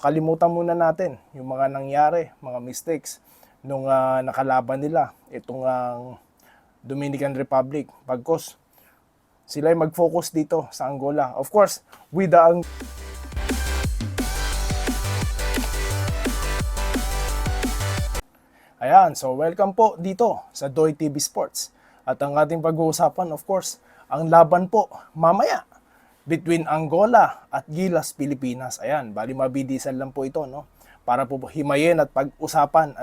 kalimutan muna natin yung mga nangyari, mga mistakes nung nakalaban nila itong Dominican Republic. Pagkos sila ay mag-focus dito sa Angola. Of course, with the Ayan, so welcome po dito sa Doy TV Sports. At ang ating pag-uusapan, of course, ang laban po mamaya between Angola at Gilas Pilipinas. Ayan, bali mabidisan lang po ito, no? Para po himayin at pag-usapan,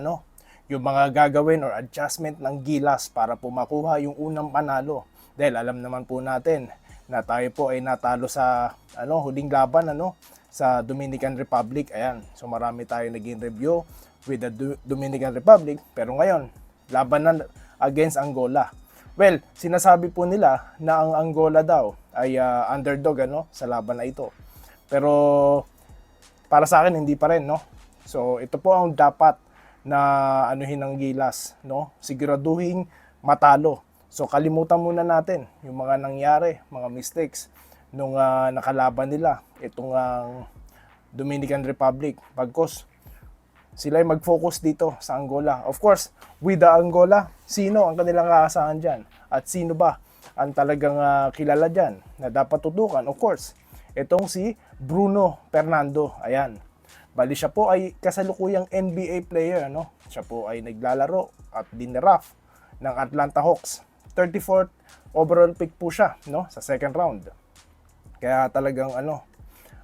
yung mga gagawin or adjustment ng Gilas para po makuha yung unang panalo. Dahil alam naman po natin na tayo po ay natalo sa huling laban sa Dominican Republic. Ayan, so marami tayo naging review with the Dominican Republic, pero ngayon laban na against Angola. Well, sinasabi po nila na ang Angola daw ay underdog sa laban na ito. Pero para sa akin hindi pa rin, no? So ito po ang dapat na anuhin ng Gilas, no? Siguraduhin matalo. So kalimutan muna natin yung mga nangyari, mga mistakes nung nakalaban nila itong Dominican Republic. Pagkos sila ay mag-focus dito sa Angola. Of course, with the Angola, sino ang kanilang aasahan dyan? At sino ba ang talagang kilala dyan na dapat tutukan? Of course, itong si Bruno Fernando. Ayan. Bali siya po ay kasalukuyang NBA player. Siya po ay naglalaro at dinraft ng Atlanta Hawks. 34th overall pick po siya sa second round. Kaya talagang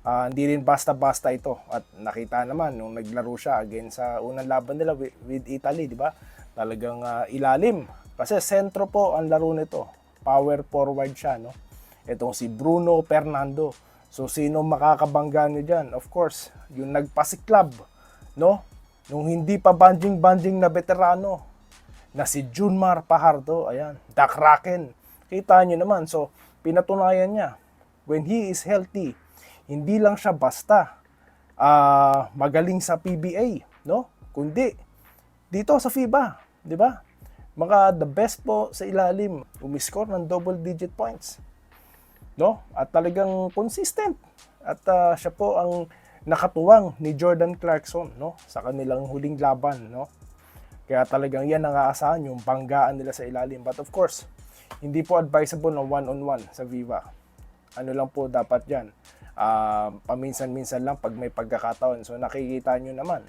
hindi rin basta-basta ito. At nakita naman nung naglaro siya against sa unang laban nila with Italy, di ba? Talagang ilalim. Kasi sentro po ang laro nito. Power forward siya, Itong si Bruno Fernando. So sino makakabangga niyo diyan? Of course, yung nagpasiklab, Nung hindi pa banjing-banjing na veterano na si Junmar Fajardo, ayan, the Kraken. Kita niyo naman, so pinatunayan niya when he is healthy. Hindi lang siya basta magaling sa PBA, kundi dito sa FIBA, di ba? Mga the best po sa ilalim, umiscore ng double digit points. At talagang consistent. At siya po ang nakatuwang ni Jordan Clarkson, sa kanilang huling laban, Kaya talagang yan ang aasahan, yung banggaan nila sa ilalim. But of course, hindi po advisable ng one-on-one sa FIBA. Ano lang po dapat dyan? Paminsan-minsan lang pag may pagkakataon. So nakikita nyo naman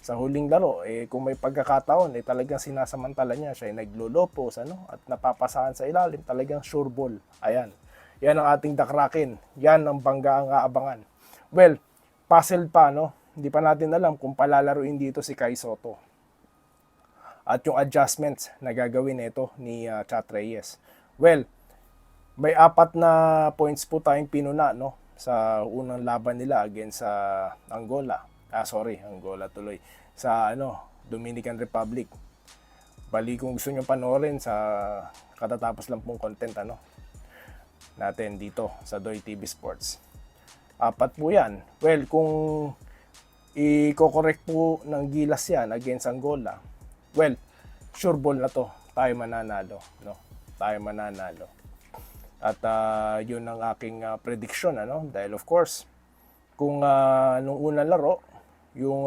sa huling laro, kung may pagkakataon, talagang sinasamantala niya. Siya ay naglolopos, at napapasahan sa ilalim, talagang sure ball. Ayan. Yan ang ating The Kraken. Yan ang bangga ang aabangan. Well, puzzled pa, Hindi pa natin alam kung palalaruin dito si Kai Sotto. At yung adjustments na gagawin nito ni Chat Reyes. Well, may 4 na points po tayong pinuna, sa unang laban nila against sa Angola. Angola tuloy. Sa Dominican Republic. Bali kung gusto niyo panoorin sa katatapos lang pong content natin dito sa Doy TV Sports. 4 po yan. Well, kung i-correct po ng Gilas yan against Angola, well, sure ball na to. Tayo mananalo, Tayo mananalo. At yun ang aking prediction, Dahil of course, kung nung unang laro, yung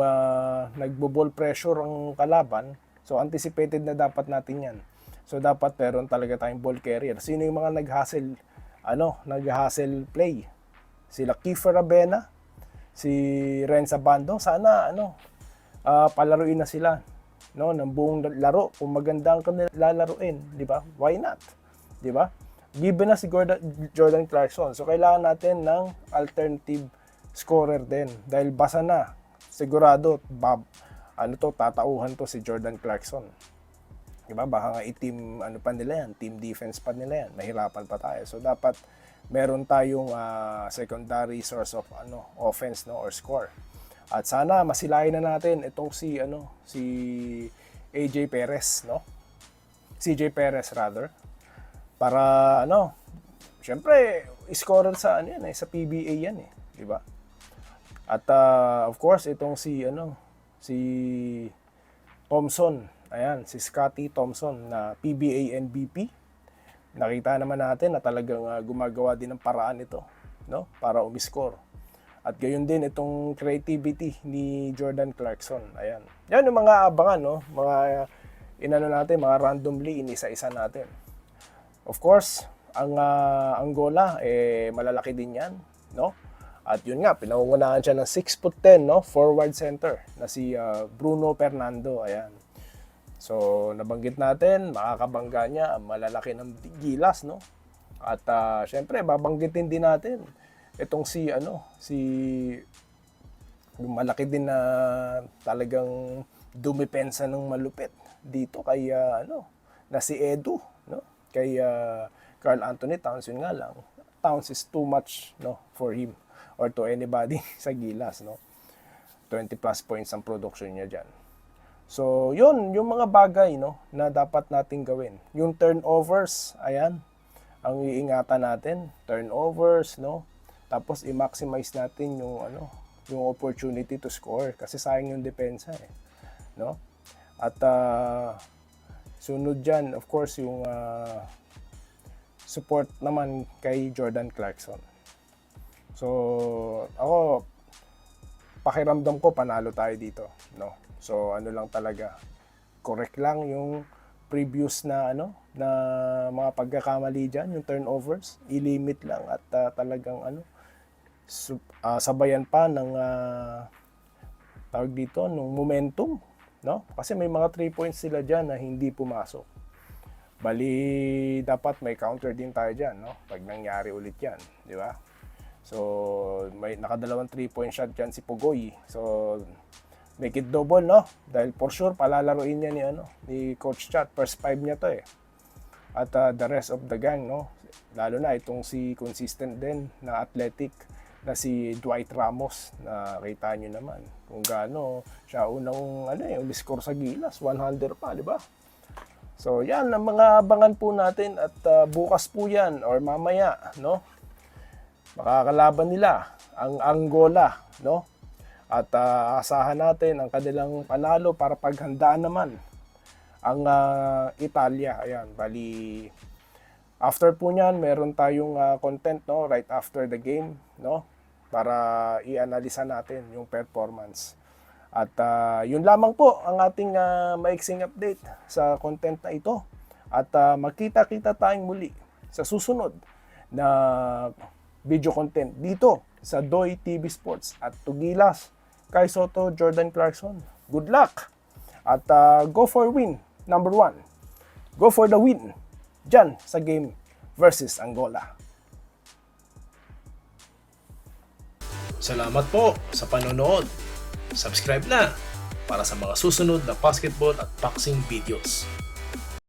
nagbo-ball pressure ang kalaban, so anticipated na dapat natin yan. So dapat meron talaga tayong ball carrier. Sino yung mga nag-hustle play? Sila Kiefer Rabena, si Renza Bando, sana palaruin na sila, ng buong laro. Kung maganda ang kanila lalaruin, di ba? Why not? Di ba? Given na si Jordan Clarkson. So, kailangan natin ng alternative scorer din. Dahil basa na. Sigurado, tatauhan to si Jordan Clarkson. Diba? Baka nga i-team, pa nila yan? Team defense pa nila yan. Mahirapan pa tayo. So, dapat meron tayong secondary source of offense, or score. At sana masilayan na natin itong si AJ Perez, CJ Perez rather. Para syempre scorer sa sa PBA yan di ba? At of course itong si Thompson, ayan, si Scotty Thompson na PBA MVP. Nakita naman natin na talagang gumagawa din ng paraan ito, para umiscore. At gayon din itong creativity ni Jordan Clarkson. Ayan. Yan yung mga abangan, no? Mga inano natin, mga randomly inisa-isa natin. Of course, ang Angola malalaki din 'yan, no? At yun nga, pinangungunahan siya ng 6'10", no? Forward center na si Bruno Fernando. Ayan. So, nabanggit natin, makakabangga niya ang malalaki ng Gilas, no? At syempre, babanggitin din natin itong yung malaki din na talagang dumipensa ng malupit dito kay na si Edu, no? Kay Carl Anthony Towns. Yun nga lang, Towns is too much, no, for him or to anybody sa Gilas, no? 20 plus points ang production niya diyan. So, yun yung mga bagay, no, na dapat nating gawin. Yung turnovers, ayan, ang iingatan natin, turnovers, no? Tapos i-maximize natin yung opportunity to score kasi sayang yung depensa, no? At sunod dyan, of course, yung support naman kay Jordan Clarkson. So, ako, pakiramdam ko, panalo tayo dito, no? So, ano lang talaga, correct lang yung previous na na mga pagkakamali dyan, yung turnovers, i-limit lang at talagang sabayan pa ng tawag dito, ng momentum, no? Kasi may mga 3 points sila dyan na hindi pumasok. Bali, dapat may counter din tayo dyan, no? Pag nangyari ulit yan, di ba? So, may nakadalawang 3-point shot dyan si Pugoy. So, make it double, no? Dahil for sure, palalaruin niya ni Coach Chat. First 5 niya to, At the rest of the gang, no? Lalo na itong si consistent din na athletic na si Dwight Ramos. Na kita nyo naman kung gaano siya unang umiscore sa Gilas. 100 pa, di ba? So, yan ang mga abangan po natin at bukas po yan or mamaya, no? Makakalaban nila ang Angola, no? At asahan natin ang kanilang panalo para paghandaan naman ang Italia. Ayan, bali after po niyan, meron tayong content, no, right after the game, no, para i-analisa natin yung performance. At yun lamang po ang ating maiksing update sa content na ito. At magkita-kita tayong muli sa susunod na video content dito sa Doy TV Sports at Tugilas, Kai Soto, Jordan Clarkson. Good luck! At go for win, number 1. Go for the win dyan sa game versus Angola. Salamat po sa panonood. Subscribe na para sa mga susunod na basketball at boxing videos.